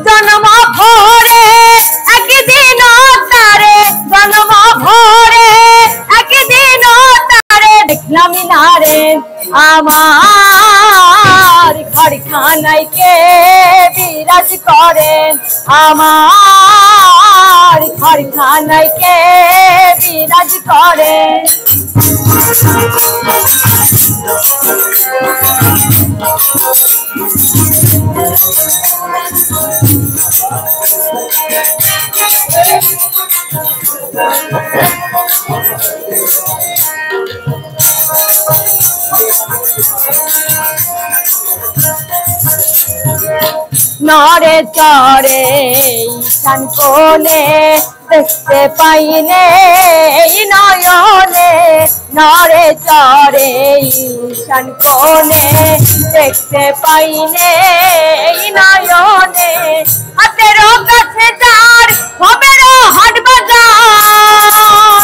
জন্ম ভরে একদিন তারে, জন্ম ভরে একদিন তারে দেখলাম না রে। আমার ঘরখানায় কে বিরাজ করেন, আমার ঘরখানায় কে বিরাজ করেন। নরে চরে ঈশান কোণে দেখতে পাইনে নয়নে, নরে চরে ঈশান কোণে দেখতে পাইনে নয়নে। হাতের কাছে যার হবের হাট বাজার,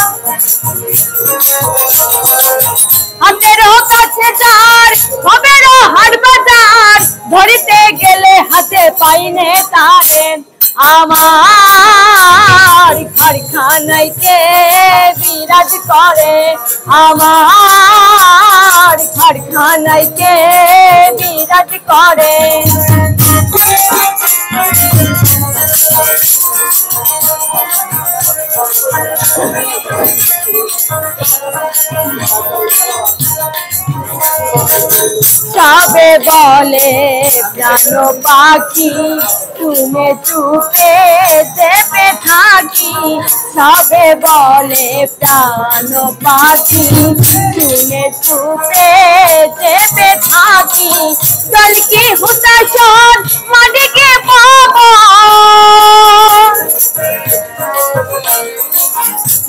হাতের কাছে যার হবের হাট বাজার, ধরিতে গেলে হাতে পাইনে তারে। আমার ঘরখানায় কে বিরাজ করে, আমার ঘরখানায় কে বিরাজ করে। সবে বলে প্রাণ পাখি তুমি চুপে দেবে থাকি, সবে বলে প্রাণ পাখি তুমি চুপে দেবে থাকি। জলকি হুতাশন মাটিকে পাবো,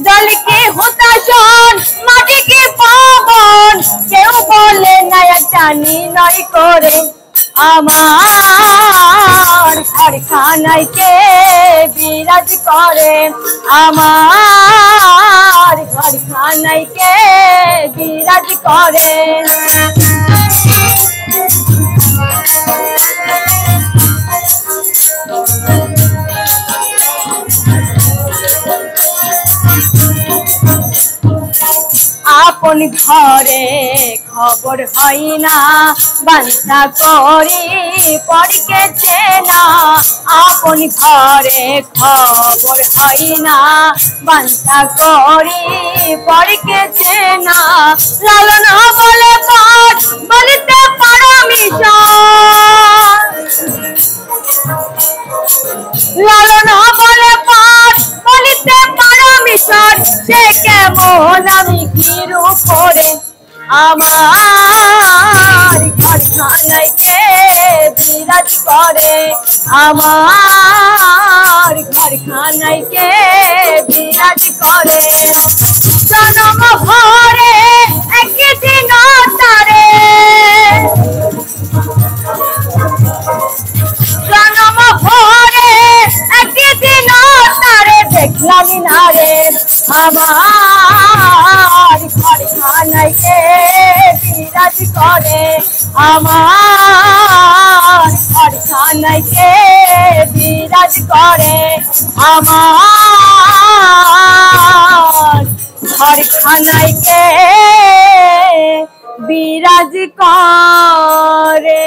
জলকি হুতাশন মাটিকে পাবন, কেউ বলে নয়া টানি নয় করে। আমার ঘরখানায় কে বিরাজ করে, আমার ঘরখানায় কে বিরাজ করে। আপন ঘরে খবর হয় না, বান্তা করি পড়কেছে না। আপন ঘরে খবর হয় না, বান্তা করি পড়কেছে না। লালন বলে পাঠ বলিতে পারমিশন, লালন বলে পাঠ বলিতে পারমিশন। সে কেমন আমি কি রূপ করে, আমার ঘরখানায় কে বিরাজ করে, আমার ঘরখানায় কে বিরাজ করে। জন্ম ভরে একদিন তারে, জন্ম ভরে একদিন তারে দেখলাম না রে। আমার ঘরখানায় কে বিরাজ করে, আমার ঘরখানায় কে বিরাজ করে, আমার ঘরখানায় কে বিরাজ করে।